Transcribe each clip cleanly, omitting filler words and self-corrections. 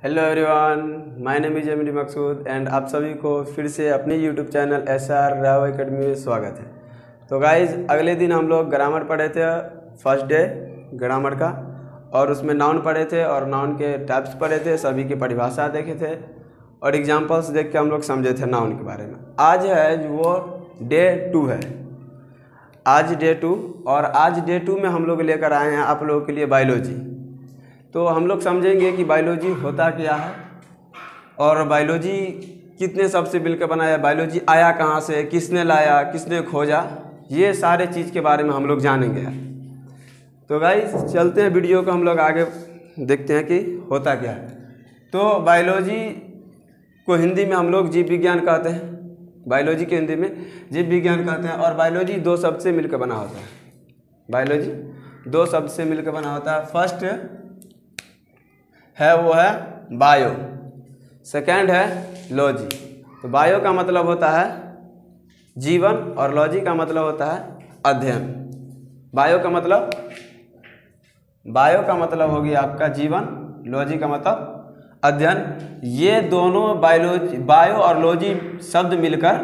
Hello everyone, my name is MD Maqsood and आप सभी को फिर से अपने YouTube channel SR Rao academy में स्वागत है। तो गाइज, अगले दिन हम लोग ग्रामर पढ़े थे, फर्स्ट डे ग्रामर का, और उसमें नाउन पढ़े थे और नाउन के टाइप्स पढ़े थे, सभी की परिभाषा देखे थे और एग्जाम्पल्स देख के हम लोग समझे थे नाउन के बारे में। आज है वो डे 2 है, आज डे 2, और आज डे 2 में हम लोग लेकर आए हैं आप लोगों के लिए बायोलॉजी। तो हम लोग समझेंगे कि बायोलॉजी होता क्या है और बायोलॉजी कितने शब्द से मिलकर बनाया, बायोलॉजी आया कहाँ से, किसने लाया, किसने खोजा, ये सारे चीज़ के बारे में हम लोग जानेंगे। तो गाइस चलते हैं वीडियो को हम लोग आगे देखते हैं कि होता क्या है। तो बायोलॉजी को हिंदी में हम लोग जीव विज्ञान कहते हैं, बायोलॉजी के हिंदी में जीव विज्ञान कहते हैं। और बायोलॉजी 2 शब्द से मिलकर बना होता है, बायोलॉजी 2 शब्द से मिलकर बना होता है। फर्स्ट है वो है बायो, सेकंड है लॉजी। तो बायो का मतलब होता है जीवन और लॉजी का मतलब होता है अध्ययन। बायो का मतलब हो गया आपका जीवन, लॉजी का मतलब अध्ययन। ये दोनों बायोलॉजी, बायो और लॉजी शब्द मिलकर,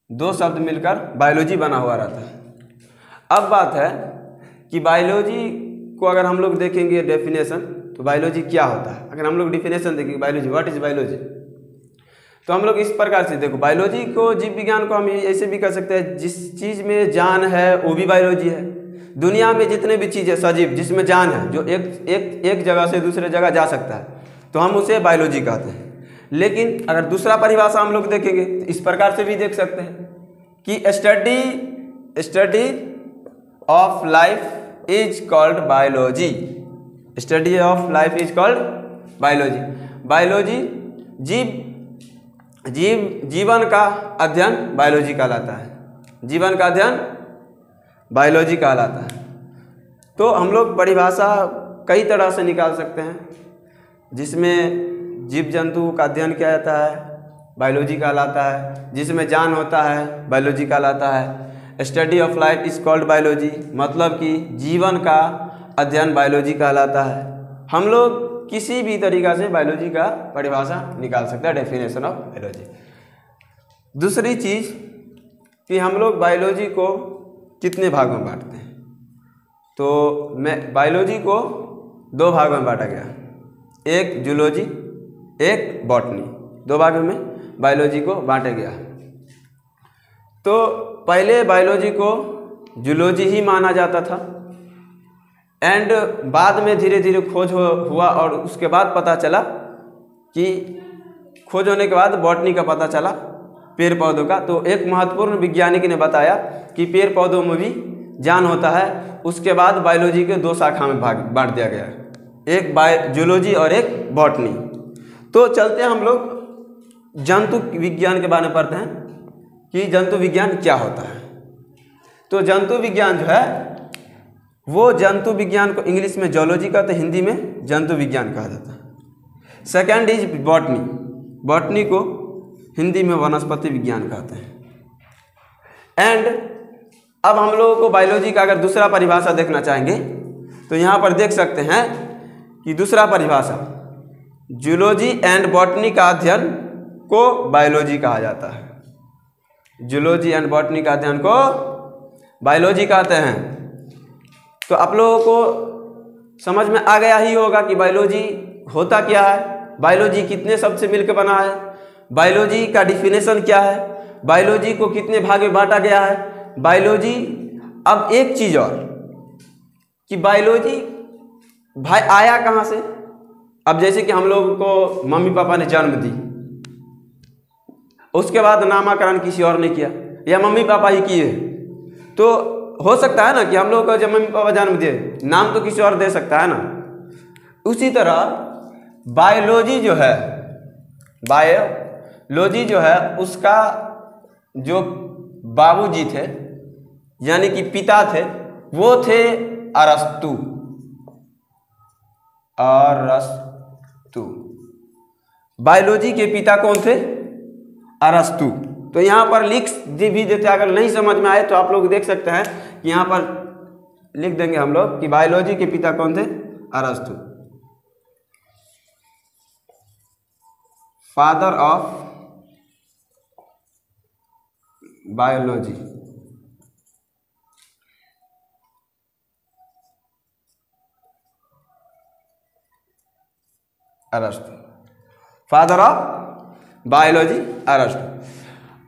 2 शब्द मिलकर बायोलॉजी बना हुआ रहता है। अब बात है कि बायोलॉजी को अगर हम लोग देखेंगे डेफिनेशन, तो बायोलॉजी क्या होता है। अगर हम लोग डिफिनेशन देखेंगे बायोलॉजी, व्हाट इज बायोलॉजी, तो हम लोग इस प्रकार से देखो, बायोलॉजी को, जीव विज्ञान को हम ऐसे भी कर सकते हैं, जिस चीज़ में जान है वो भी बायोलॉजी है। दुनिया में जितने भी चीज़ें सजीव जिसमें जान है, जो एक जगह से दूसरे जगह जा सकता है, तो हम उसे बायोलॉजी कहते हैं। लेकिन अगर दूसरा परिभाषा हम लोग देखेंगे तो इस प्रकार से भी देख सकते हैं कि study of life is called biology. Study of life is called biology. Biology जीवन का अध्ययन बायोलॉजी कहलाता है, जीवन का अध्ययन बायोलॉजी कहलाता है। तो हम लोग परिभाषा कई तरह से निकाल सकते हैं, जिसमें जीव जंतु का अध्ययन किया जाता है बायोलॉजी कहलाता है, जिसमें जान होता है बायोलॉजी कहलाता है। Study of life is called biology, मतलब कि जीवन का अध्ययन बायोलॉजी कहलाता है। हम लोग किसी भी तरीक़ा से बायोलॉजी का परिभाषा निकाल सकते हैं, डेफिनेशन ऑफ बायोलॉजी। दूसरी चीज़ कि हम लोग बायोलॉजी को कितने भागों में बांटते हैं, तो बायोलॉजी को 2 भागों में बांटा गया, एक जूलॉजी, एक बॉटनी। 2 भागों में बायोलॉजी को बांटा गया। तो पहले बायोलॉजी को जूलॉजी ही माना जाता था, एंड बाद में धीरे धीरे खोज हुआ और उसके बाद पता चला कि खोज होने के बाद बॉटनी का पता चला, पेड़ पौधों का। तो एक महत्वपूर्ण वैज्ञानिक ने बताया कि पेड़ पौधों में भी जान होता है। उसके बाद बायोलॉजी के 2 शाखा में बांट दिया गया, एक जूलॉजी और एक बॉटनी। तो चलते हैं हम लोग जंतु विज्ञान के बारे में पढ़ते हैं कि जंतु विज्ञान क्या होता है। तो जंतु विज्ञान जो है वो जंतु विज्ञान को इंग्लिश में जूलॉजी कहते हैं, हिंदी में जंतु विज्ञान कहा जाता है। सेकंड इज बॉटनी, बॉटनी को हिंदी में वनस्पति विज्ञान कहते हैं। एंड अब हम लोगों को बायोलॉजी का अगर दूसरा परिभाषा देखना चाहेंगे तो यहाँ पर देख सकते हैं कि दूसरा परिभाषा, जूलॉजी एंड बॉटनी का अध्ययन को बायोलॉजी कहा जाता है। जूलॉजी एंड बॉटनी का अध्ययन को बायोलॉजी कहते हैं। तो आप लोगों को समझ में आ गया ही होगा कि बायोलॉजी होता क्या है, बायोलॉजी कितने शब्द से मिलकर बना है, बायोलॉजी का डिफिनेशन क्या है, बायोलॉजी को कितने भाग में बांटा गया है, बायोलॉजी। अब एक चीज़ और कि बायोलॉजी भाई आया कहाँ से। अब जैसे कि हम लोगों को मम्मी पापा ने जन्म दी, उसके बाद नामकरण किसी और ने किया या मम्मी पापा ही किए, तो हो सकता है ना कि हम लोग को जब मम्मी पापा जन्म दिए, नाम तो किसी और दे सकता है ना। उसी तरह बायोलॉजी जो है, बायोलॉजी जो है, उसका जो बाबूजी थे यानी कि पिता थे, वो थे अरस्तु। बायोलॉजी के पिता कौन थे? अरस्तु। तो यहाँ पर लिख भी देते, अगर नहीं समझ में आए तो आप लोग देख सकते हैं कि यहाँ पर लिख देंगे हम लोग कि बायोलॉजी के पिता कौन थे? अरस्तु। Father of biology. अरस्तु, फादर ऑफ बायोलॉजी अरस्तु।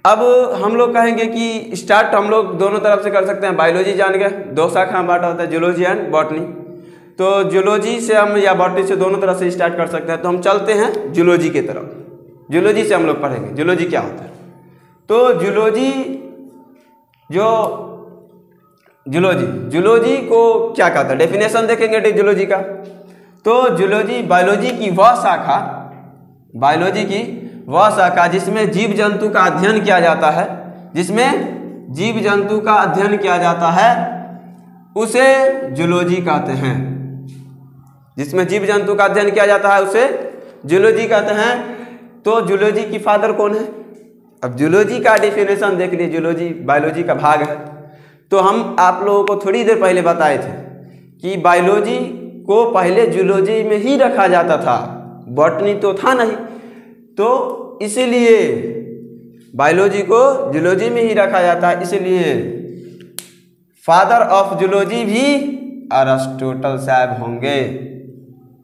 अब हम लोग कहेंगे कि स्टार्ट हम लोग दोनों तरफ से कर सकते हैं। बायोलॉजी जान गए, दो शाखा में बांटा होता है, जूलॉजी एंड बॉटनी। तो जूलॉजी से हम या बॉटनी से दोनों तरफ से स्टार्ट कर सकते हैं। तो हम चलते हैं जूलॉजी की तरफ। जूलॉजी से हम लोग पढ़ेंगे जूलॉजी क्या होता है। तो जूलॉजी जूलॉजी को क्या कहता है, डेफिनेशन देखेंगे जूलॉजी का। तो जूलॉजी बायोलॉजी की वह शाखा जिसमें जीव जंतु का अध्ययन किया जाता है, जिसमें जीव जंतु का अध्ययन किया जाता है उसे जूलॉजी कहते हैं। जिसमें जीव जंतु का अध्ययन किया जाता है उसे जूलॉजी कहते हैं। तो जूलॉजी की फादर कौन है? अब जूलॉजी का डेफिनेशन देख लीजिए, जूलॉजी बायोलॉजी का भाग है। तो हम आप लोगों को थोड़ी देर पहले बताए थे कि बायोलॉजी को पहले जूलॉजी में ही रखा जाता था, बॉटनी तो था नहीं। तो इसीलिए बायोलॉजी को जूलॉजी में ही रखा जाता है। इसलिए फादर ऑफ जूलॉजी भी अरिस्टोटल साहब होंगे।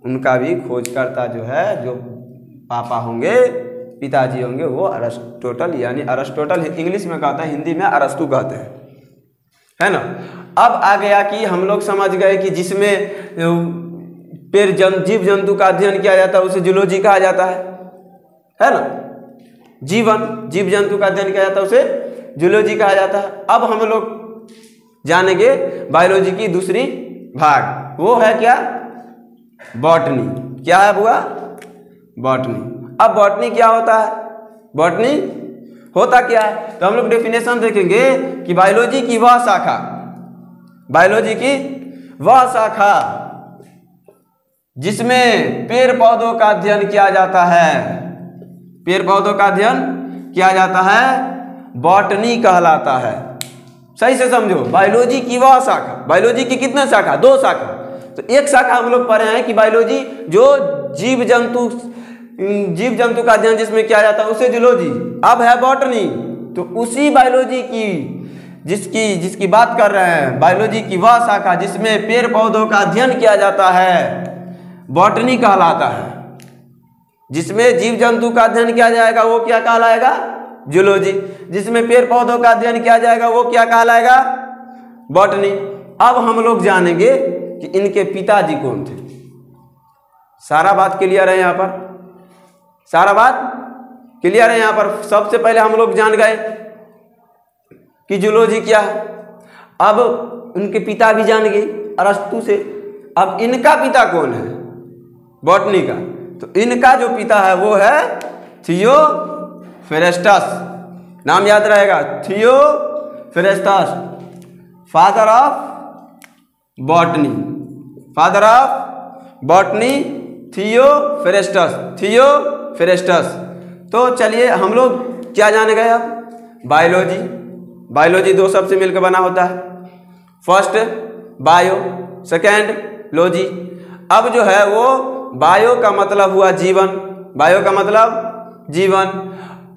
उनका भी खोजकर्ता जो है, जो पापा होंगे, पिताजी होंगे, वो अरिस्टोटल, यानी अरिस्टोटल इंग्लिश में कहते हैं, हिंदी में अरस्तु कहते हैं, है ना। अब आ गया कि हम लोग समझ गए कि जिसमें जीव जंतु का अध्ययन किया जाता है उसे जूलॉजी कहा जाता है ना। जीव जंतु का अध्ययन किया जाता है उसे जूलॉजी कहा जाता है। अब हम लोग जानेंगे बायोलॉजी की दूसरी भाग, वो है क्या? बॉटनी। क्या है बुआ? बॉटनी। अब बॉटनी क्या होता है? बॉटनी होता क्या है? तो हम लोग डेफिनेशन देखेंगे कि बायोलॉजी की वह शाखा जिसमें पेड़ पौधों का अध्ययन किया जाता है, पेड़ पौधों का अध्ययन किया जाता है, बॉटनी कहलाता है। सही से समझो, बायोलॉजी की वह शाखा, बायोलॉजी की कितने शाखा? दो शाखा। तो एक शाखा हम लोग पढ़े हैं कि बायोलॉजी जो जीव जंतु का अध्ययन जिसमें किया जाता है उसे जूलॉजी। अब है बॉटनी। तो उसी बायोलॉजी की जिसकी बात कर रहे हैं, बायोलॉजी की वह शाखा जिसमें पेड़ पौधों का अध्ययन किया जाता है, बॉटनी कहलाता है। जिसमें जीव जंतु का अध्ययन किया जाएगा वो क्या कहलाएगा? जूलॉजी। जिसमें पेड़ पौधों का अध्ययन किया जाएगा वो क्या कहलाएगा? बॉटनी। अब हम लोग जानेंगे कि इनके पिताजी कौन थे। सारा बात क्लियर है यहाँ पर? सारा बात क्लियर है यहाँ पर? सबसे पहले हम लोग जान गए कि जूलॉजी क्या है। अब उनके पिता भी जान गए अरस्तु से। अब इनका पिता कौन है? बॉटनी का। तो इनका जो पिता है वो है थियोफ्रेस्टस। नाम याद रहेगा, Theophrastus, father of botany. Father of botany Theophrastus. तो चलिए हम लोग क्या जाने गए अब? बायोलॉजी दो शब्द से मिलकर बना होता है। First bio, second logy. अब जो है वो बायो का मतलब हुआ जीवन, बायो का मतलब जीवन,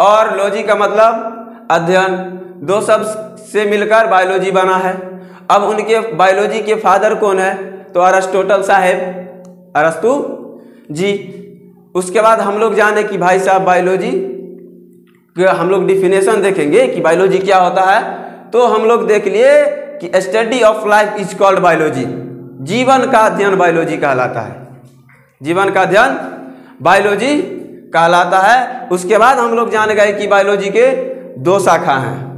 और लॉजी का मतलब अध्ययन। दो शब्द से मिलकर बायोलॉजी बना है। अब उनके बायोलॉजी के फादर कौन है? तो अरिस्टोटल साहेब, अरस्तु जी। उसके बाद हम लोग जाने कि भाई साहब बायोलॉजी हम लोग डिफिनेशन देखेंगे कि बायोलॉजी क्या होता है। तो हम लोग देख लिए कि study of life is called biology. जीवन का अध्ययन बायोलॉजी कहलाता है। जीवन का अध्ययन बायोलॉजी कहलाता है। उसके बाद हम लोग जान गए कि बायोलॉजी के दो शाखा हैं।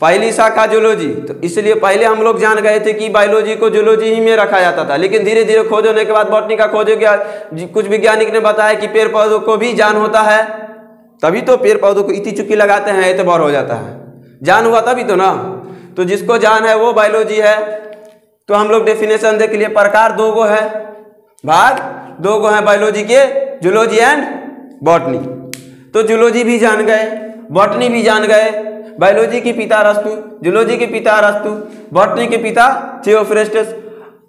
पहली शाखा जूलॉजी। तो इसलिए पहले हम लोग जान गए थे कि बायोलॉजी को जूलॉजी ही में रखा जाता था, लेकिन धीरे धीरे खोज होने के बाद बॉटनी का खोज गया। कुछ वैज्ञानिक ने बताया कि पेड़ पौधों को भी जान होता है, तभी तो पेड़ पौधों को इति चुकी लगाते हैं, एतबार हो जाता है। जान हुआ तभी तो ना। तो जिसको जान है वो बायोलॉजी है। तो हम लोग डेफिनेशन देख लिए, प्रकार दो गो है, भाग दो गो है बायोलॉजी के, जूलॉजी एंड बॉटनी। तो जूलॉजी भी जान गए, बॉटनी भी जान गए। बायोलॉजी के पिता अरस्तु, जूलॉजी के पिता अरस्तु, बॉटनी के पिता थियोफ्रेस्टस।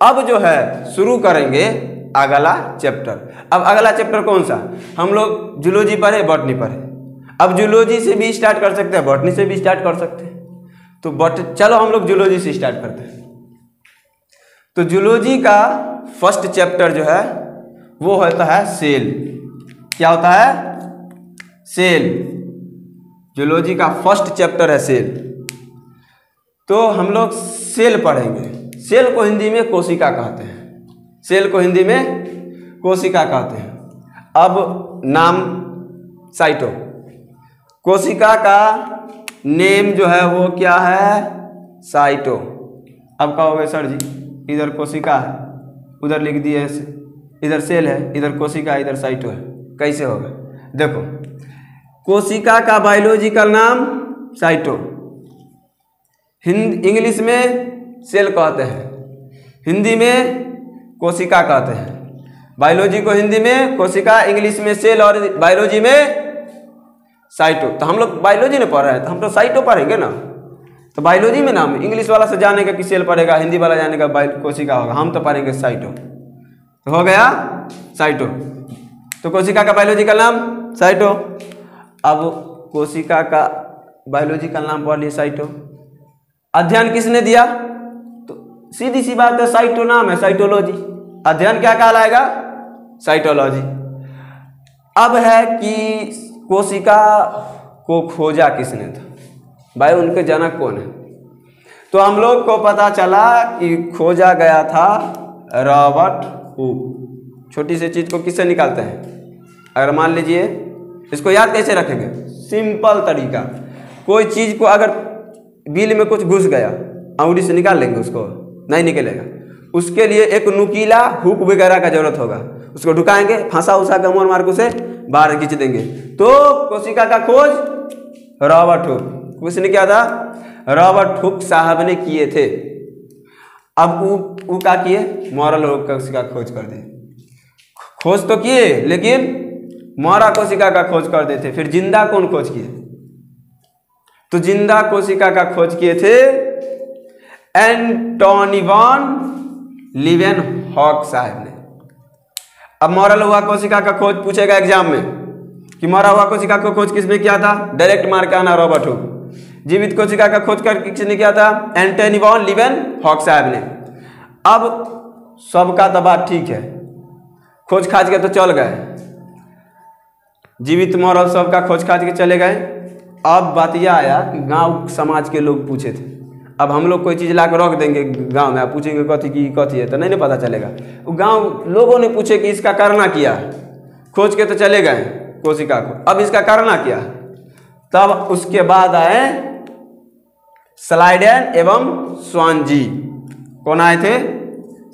अब जो है शुरू करेंगे अगला चैप्टर। अब अगला चैप्टर कौन सा? हम लोग जूलॉजी पढ़े, बॉटनी पढ़े। अब जूलॉजी से भी स्टार्ट कर सकते हैं, बॉटनी से भी स्टार्ट कर सकते हैं। तो चलो हम लोग जूलॉजी से स्टार्ट करते हैं। तो जूलॉजी का फर्स्ट चैप्टर जो है वो होता है सेल। क्या होता है? सेल। जूलॉजी का फर्स्ट चैप्टर है सेल। तो हम लोग सेल पढ़ेंगे। सेल को हिंदी में कोशिका कहते हैं। सेल को हिंदी में कोशिका कहते हैं। अब नाम साइटो। कोशिका का नेम जो है वो क्या है? साइटो। अब कहोगे सर जी इधर कोशिका है, उधर लिख दिए ऐसे, इधर सेल है, इधर कोशिका है, इधर साइटो है, कैसे होगा? देखो, कोशिका का बायोलॉजिकल नाम साइटो, इंग्लिश में सेल कहते हैं, हिंदी में कोशिका कहते हैं। बायोलॉजी को हिंदी में कोशिका, इंग्लिश में सेल और बायोलॉजी में साइटो। तो हम लोग बायोलॉजी में पढ़ रहे हैं तो हम तो साइटो पढ़ेंगे ना। तो बायोलॉजी में नाम, इंग्लिश वाला से जानेगा कि सेल पढ़ेगा, हिंदी वाला जानेगा कोशिका होगा, हम तो पढ़ेंगे साइटो। तो हो गया साइटो। तो कोशिका का बायोलॉजिकल नाम साइटो। अब कोशिका का बायोलॉजिकल नाम पढ़ लिए साइटो। अध्ययन किसने दिया? तो सीधी सी बात है, साइटो नाम है, साइटोलॉजी। अध्ययन क्या कहलाएगा? साइटोलॉजी। अब है कि कोशिका को खोजा किसने था, भाई उनके जनक कौन है? तो हम लोग को पता चला कि खोजा गया था रॉबर्ट हुक। छोटी सी चीज को किससे निकालते हैं? अगर मान लीजिए, इसको याद कैसे रखेंगे? सिंपल तरीका, कोई चीज को अगर बिल में कुछ घुस गया, अंगुली से निकाल लेंगे, उसको नहीं निकलेगा। उसके लिए एक नुकीला हुक वगैरह का जरूरत होगा, उसको ढुकाएंगे, फंसा उसा के मोर मार के उसे बाहर खींच देंगे। तो कोशिका का खोज रॉबर्ट हुक, किसने किया था? रॉबर्ट हुक साहब ने किए थे। अब वो क्या किए? मॉरल कोशिका का खोज कर दिए। खोज तो किए लेकिन मरा कोशिका का खोज कर देते। फिर जिंदा कौन खोज किए? तो जिंदा कोशिका का खोज किए थे एंटोनी वॉन लीवेनहॉक साहब ने। अब मरल हुआ कोशिका का खोज पूछेगा एग्जाम में कि मरा हुआ कोशिका का खोज किसने किया था? डायरेक्ट मार के आना रॉबर्ट हुक। जीवित कोशिका का खोज कर किसने किया था? एंटोनी वॉन लीवेनहॉक साहब ने। अब सबका तो बात ठीक है, खोज खाज के तो चल गए, जीवित मरल सबका खोज खाज के चले गए। अब बात यह आया कि गांव समाज के लोग पूछे थे। अब हम लोग कोई चीज़ ला कर रख देंगे गांव में, आप पूछेंगे कथी की कथी है, तो नहीं पता चलेगा। गांव लोगों ने पूछे कि इसका करना क्या, खोज के तो चले गए कोशिका को, अब इसका करना क्या? तब उसके बाद आए स्लाइडेन एवं स्वानजी। कौन आए थे?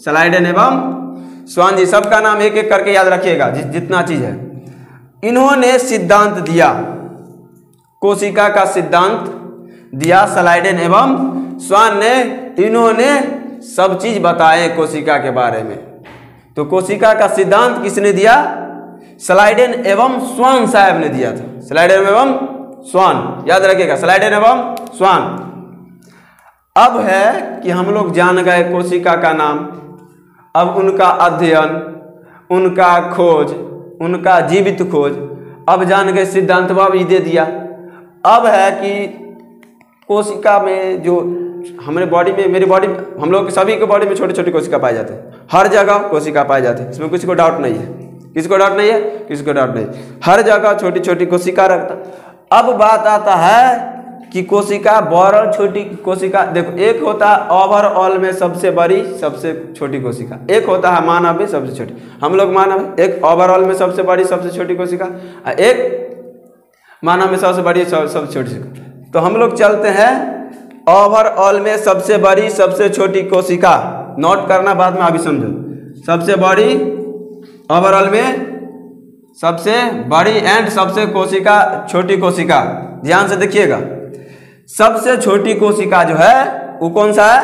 स्लाइडेन एवं स्वानजी। सबका नाम एक एक करके याद रखिएगा जितना चीज है। इन्होंने सिद्धांत दिया, कोशिका का सिद्धांत दिया स्लाइडेन एवं स्वान ने। इन्होंने सब चीज बताए कोशिका के बारे में। तो कोशिका का सिद्धांत किसने दिया? स्लाइडेन एवं स्वान साहब ने दिया था। स्लाइडेन एवं स्वान, याद रखिएगा, स्लाइडेन एवं स्वान। अब है कि हम लोग जान गए कोशिका का नाम, अब उनका अध्ययन, उनका खोज, उनका जीवित खोज, अब जान गए सिद्धांत भी दे दिया। अब है कि कोशिका में जो हमारे बॉडी में, मेरी बॉडी में, हम लोग सभी के बॉडी में छोटे छोटे कोशिका पाए जाते हैं। हर जगह कोशिका पाए जाते हैं, इसमें किसी को डाउट नहीं है। किसी को डाउट नहीं है? किसी को डाउट नहीं। हर जगह छोटी छोटी कोशिका रखता। अब बात आता है कि कोशिका बड़ और छोटी कोशिका, देखो एक होता है ओवरऑल में सबसे बड़ी सबसे छोटी कोशिका, एक होता है मानव में सबसे छोटी। हम लोग मानव है, एक ओवरऑल में सबसे बड़ी सबसे छोटी कोशिका, एक मानव में सबसे बड़ी सबसे छोटी। तो हम लोग चलते हैं ओवरऑल में सबसे बड़ी सबसे छोटी कोशिका, नोट करना बाद में अभी समझो। सबसे बड़ी ओवरऑल में सबसे बड़ी एंड सबसे कोशिका छोटी कोशिका, ध्यान से देखिएगा। सबसे छोटी कोशिका जो है वो कौन सा है?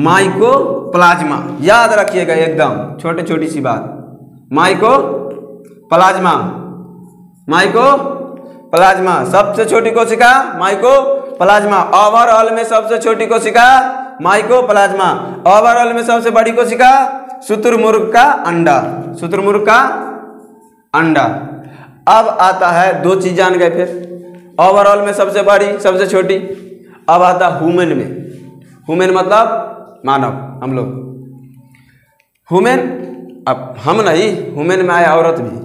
माइकोप्लाज्मा। याद रखिएगा एकदम छोटी छोटी सी बात, माइकोप्लाज्मा। माइकोप्लाज्मा सबसे छोटी कोशिका माइकोप्लाज्मा। ओवरऑल में सबसे छोटी कोशिका माइकोप्लाज्मा। ओवरऑल में सबसे बड़ी कोशिका शुतुरमुर्ग का अंडा, शुतुरमुर्ग का अंडा। अब आता है, दो चीज जान गए फिर, ओवरऑल में सबसे बड़ी सबसे छोटी। अब आता ह्यूमन में, ह्यूमन मतलब मानव, हम लोग ह्यूमन। अब हम नहीं, ह्यूमन में आया औरत भी,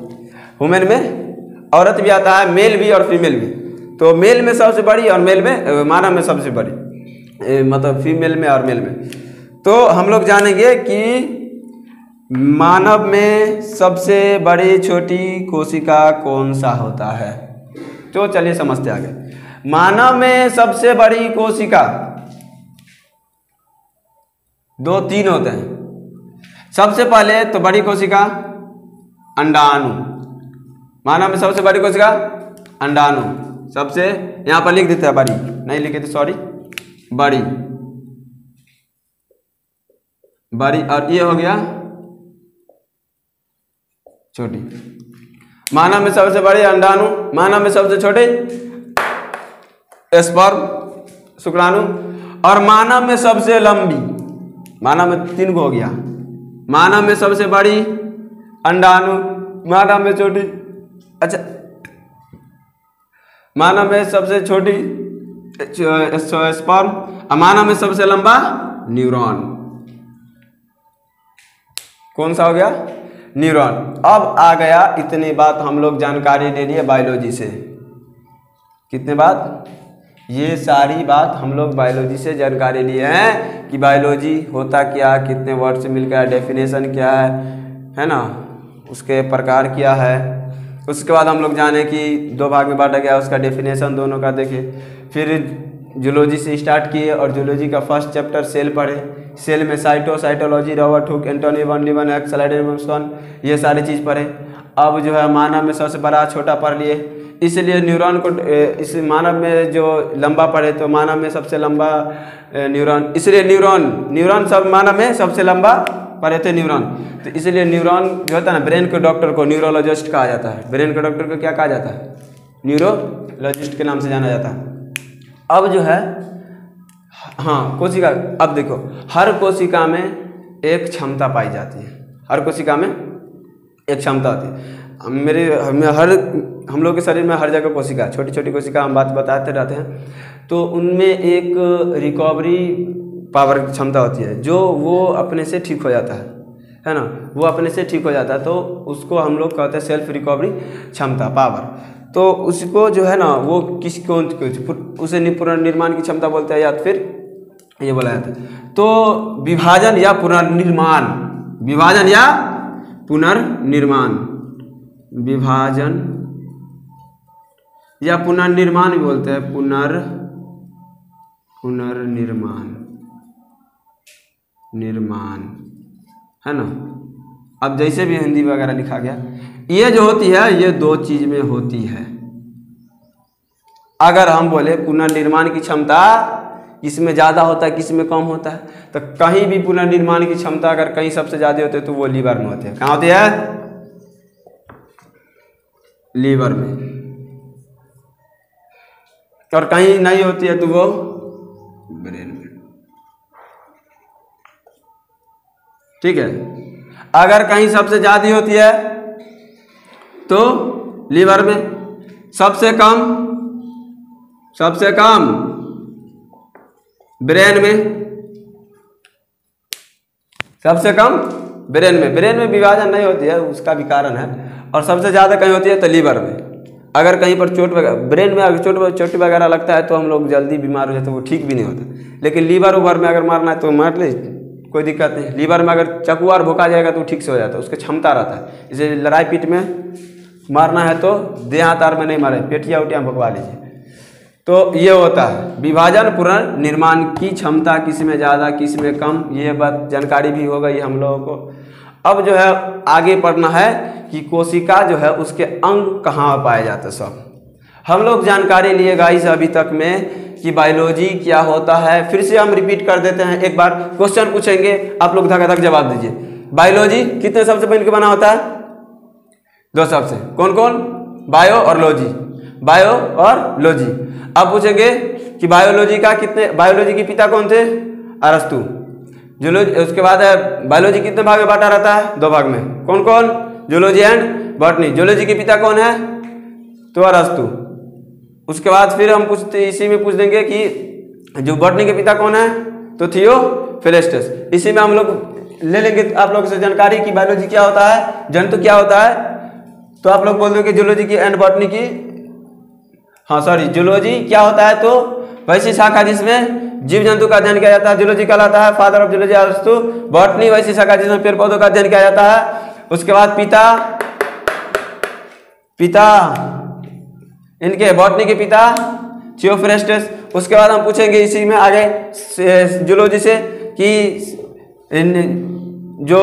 ह्यूमन में औरत भी आता है, मेल भी और फीमेल भी। तो मेल में सबसे बड़ी और मेल में मानव में सबसे बड़ी, मतलब फीमेल में और मेल में। तो हम लोग जानेंगे कि मानव में सबसे बड़ी छोटी कोशिका कौन सा होता है। तो चलिए समझते आगे। मानव में सबसे बड़ी कोशिका दो तीन होते हैं। सबसे पहले तो बड़ी कोशिका अंडाणु, मानव में सबसे बड़ी कोशिका अंडाणु, सबसे, यहां पर लिख देते हैं बड़ी, नहीं लिखे थे सॉरी, बड़ी बड़ी। और ये हो गया छोटी। मानव में सबसे बड़ी अंडाणु, मानव में सबसे छोटे स्पर्म शुक्राणु, और मानव में सबसे लंबी, मानव में 3 को हो गया, मानव में सबसे बड़ी अंडाणु, मानव में छोटी, अच्छा मानव में सबसे छोटी स्पर्म, और मानव में सबसे लंबा न्यूरॉन। कौन सा हो गया? न्यूरॉन। अब आ गया, इतनी बात हम लोग जानकारी ले लिए बायोलॉजी से। कितने बात? ये सारी बात हम लोग बायोलॉजी से जानकारी लिए हैं कि बायोलॉजी होता क्या, कितने वर्ड से मिलकर, डेफिनेशन क्या है ना, उसके प्रकार क्या है। उसके बाद हम लोग जाने कि 2 भाग में बांटा गया, उसका डेफिनेशन दोनों का देखे। फिर जूलॉजी से स्टार्ट किए और जूलॉजी का फर्स्ट चैप्टर सेल पढ़े। सेल में cytology, Robert Hooke, Antonie van Leeuwenhoek, Schleiden, ये सारी चीज़ पढ़े। अब जो है मानव में सबसे बड़ा छोटा पढ़ लिए, इसलिए न्यूरॉन को, इस मानव में जो लंबा पढ़े तो मानव में सबसे लंबा न्यूरॉन, इसलिए न्यूरॉन सब मानव में सबसे लंबा पढ़े थे न्यूरॉन। तो इसलिए न्यूरॉन जो होता है ना, ब्रेन के डॉक्टर को न्यूरोलॉजिस्ट कहा जाता है। ब्रेन के डॉक्टर को क्या कहा जाता है? न्यूरोलॉजिस्ट के नाम से जाना जाता है। अब जो है, हाँ कोशिका, अब देखो हर कोशिका में एक क्षमता पाई जाती है, हर कोशिका में एक क्षमता होती है। हम लोग के शरीर में हर जगह कोशिका, छोटी छोटी कोशिका, हम बात बताते रहते हैं। तो उनमें एक रिकवरी पावर क्षमता होती है, जो वो अपने से ठीक हो जाता है ना, वो अपने से ठीक हो जाता है। तो उसको हम लोग कहते हैं सेल्फ रिकवरी क्षमता, पावर। तो उसको जो है ना, वो उसे पुनर्निर्माण की क्षमता बोलते हैं, या फिर ये बोला जाता है। तो विभाजन या पुनर्निर्माण, विभाजन या पुनर्निर्माण, विभाजन या पुनर्निर्माण भी बोलते हैं, निर्माण है ना। अब जैसे भी हिंदी वगैरह लिखा गया, ये जो होती है ये 2 चीज में होती है। अगर हम बोले पुनर्निर्माण की क्षमता किसमें ज़्यादा होता है, किसमें कम होता है, तो कहीं भी पुनर्निर्माण की क्षमता अगर कहीं सबसे ज़्यादा होती है तो वो लीवर में होती है। कहाँ होती है? लीवर में। और कहीं नहीं होती है तो वो ब्रेन में। ठीक है, अगर कहीं सबसे ज़्यादा होती है तो लीवर में, सबसे कम ब्रेन में, सबसे कम ब्रेन में विभाजन नहीं होती है, उसका भी कारण है। और सबसे ज़्यादा कहीं होती है तो लीवर में। अगर कहीं पर चोट वगैरह, ब्रेन में अगर चोट वगैरह लगता है तो हम लोग जल्दी बीमार हो जाते हैं, वो ठीक भी नहीं होता। लेकिन लीवर उवर में अगर मारना है तो मार ले, कोई दिक्कत नहीं। लीवर में अगर चकुआर भोंका जाएगा तो ठीक से हो जाता है, उसकी क्षमता रहता है। इसे लड़ाई पीट में मारना है तो देहातार में नहीं मारे, पेटिया उटिया भोंकवा लीजिए। तो ये होता है विभाजन पुनर्निर्माण की क्षमता, किस में ज़्यादा किस में कम, ये बात जानकारी भी हो गई हम लोगों को। अब जो है आगे पढ़ना है कि कोशिका जो है उसके अंग कहाँ पाए जाते हैं। सब हम लोग जानकारी लिए गाइस अभी तक में कि बायोलॉजी क्या होता है। फिर से हम रिपीट कर देते हैं, एक बार क्वेश्चन पूछेंगे, आप लोग धक जवाब दीजिए। बायोलॉजी कितने शब्द से मिलकर बना होता है? 2 शब्द से। कौन कौन? बायो और लॉजी, बायो और लॉजी। अब पूछेंगे कि बायोलॉजी के पिता कौन थे? अरस्तु। जूलॉजी, उसके बाद बायोलॉजी कितने भाग में बांटा रहता है? 2 भाग में। कौन कौन? Zoology and botany. जूलॉजी के पिता कौन है? तो अरस्तु। उसके बाद फिर हम पूछते, इसी में पूछ देंगे कि जो बॉटनी के पिता कौन है? तो थियोफ्रास्टस। इसी में हम लोग ले लेंगे आप लोगों से जानकारी कि बायोलॉजी क्या होता है, जंतु क्या होता है। तो आप लोग बोल दो कि जूलॉजी की एंड बॉटनी की, हाँ सॉरी, जूलॉजी क्या होता है? तो वैसी शाखा जिसमें जीव जंतु का अध्ययन किया जाता है, जूलॉजी कहलाता है। फादर ऑफ जूलॉजी अरस्तु। बॉटनी वैसी शाखा जिसमें पेड़ पौधों का अध्ययन किया जाता है। उसके बाद पिता इनके बॉटनी के पिता थियोफ्रास्टस। उसके बाद हम पूछेंगे इसी में आगे जूलॉजी से कि जो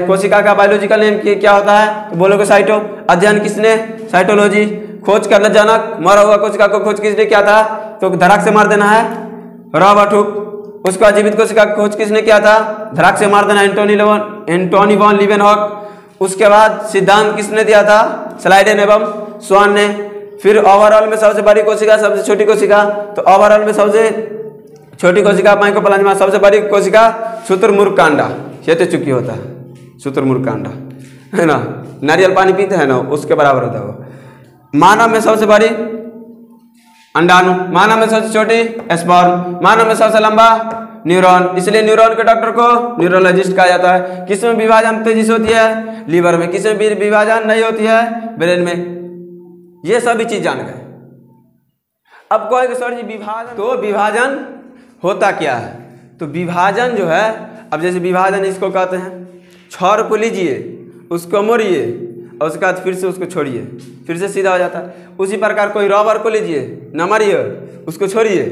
कोशिका का बायोलॉजिकल नेम क्या होता है? तो बोलोगे साइटो। अध्ययन किसने? साइटोलॉजी। खोज करना जनक, मरा हुआ कोशिका को खोज किसने किया था? तो धड़ाक से मार देना है, रॉबर्ट। उसका जीवित कोशिका की खोज किसने किया था? धड़ाक से मार देना, एंटोनी वॉन लीवेनहॉक। उसके बाद सिद्धांत किसने दिया था? स्लाइडेन एवं स्वान ने। फिर ओवरऑल में सबसे बड़ी कोशिका, सबसे छोटी कोशिका, तो ओवरऑल में सबसे छोटी कोशिका माइकोप्लाज्मा, सबसे बड़ी कोशिका शुतुरमुर्ग कांडा, चेते चुकी होता है शुतुरमुर्ग कांडा, है ना। नारियल पानी पीते हैं ना, उसके बराबर होता है वो। मानव में सबसे बड़ी अंडाणु, मानव में सबसे छोटी स्पर्म, मानव में सबसे लंबा न्यूरॉन। इसलिए न्यूरॉन के डॉक्टर को न्यूरोलॉजिस्ट कहा जाता है। किसमें विभाजन तेजी से होती है? लीवर में। किसमें विभाजन नहीं होती है? ब्रेन में। ये सभी चीज जान गए। अब कहेंगे सर जी विभाजन, तो विभाजन होता क्या है? तो विभाजन जो है, अब जैसे विभाजन इसको कहते हैं, छौर को लीजिए, उसको मोड़िए और उसके बाद फिर से उसको छोड़िए, फिर से सीधा हो जाता है। उसी प्रकार कोई रबर को लीजिए, न मारिए, उसको छोड़िए,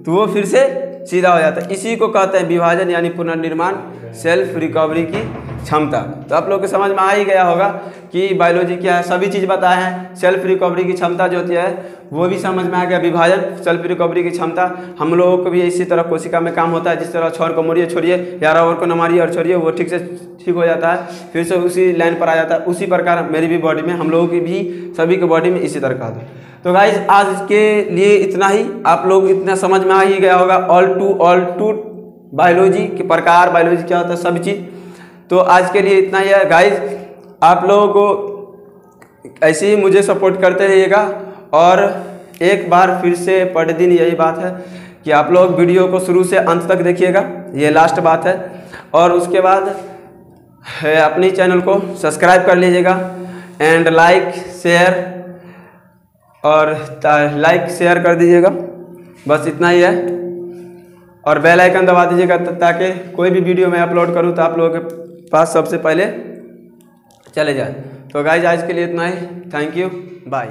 तो वो फिर से सीधा हो जाता है। इसी को कहते हैं विभाजन, यानी पुनर्निर्माण, सेल्फ रिकवरी की क्षमता। तो आप लोग को समझ में आ ही गया होगा कि बायोलॉजी क्या है, सभी चीज़ बताए हैं। सेल्फ रिकवरी की क्षमता जो होती है वो भी समझ में आ गया। विभाजन, सेल्फ रिकवरी की क्षमता, हम लोगों को भी इसी तरह कोशिका में काम होता है। जिस तरह छोर को मोड़िए, छोड़िए, या रबर को न मारिए और छोड़िए, वो ठीक से ठीक हो जाता है, फिर से उसी लाइन पर आ जाता है। उसी प्रकार मेरी भी बॉडी में, हम लोगों की भी, सभी के बॉडी में इसी तरह का था। तो गाइज आज के लिए इतना ही। आप लोग इतना समझ में आ ही गया होगा ऑल टू बायोलॉजी के प्रकार, बायोलॉजी क्या होता है, सब चीज़। तो आज के लिए इतना ही है गाइज। आप लोगों को ऐसे ही मुझे सपोर्ट करते रहिएगा। और एक बार फिर से प्रतिदिन यही बात है कि आप लोग वीडियो को शुरू से अंत तक देखिएगा, ये लास्ट बात है। और उसके बाद अपनी चैनल को सब्सक्राइब कर लीजिएगा एंड लाइक शेयर कर दीजिएगा। बस इतना ही है। और बेल आइकन दबा दीजिएगा ताकि कोई भी वीडियो मैं अपलोड करूं तो आप लोगों के पास सबसे पहले चले जाए। तो गाइज आज के लिए इतना ही। Thank you, bye.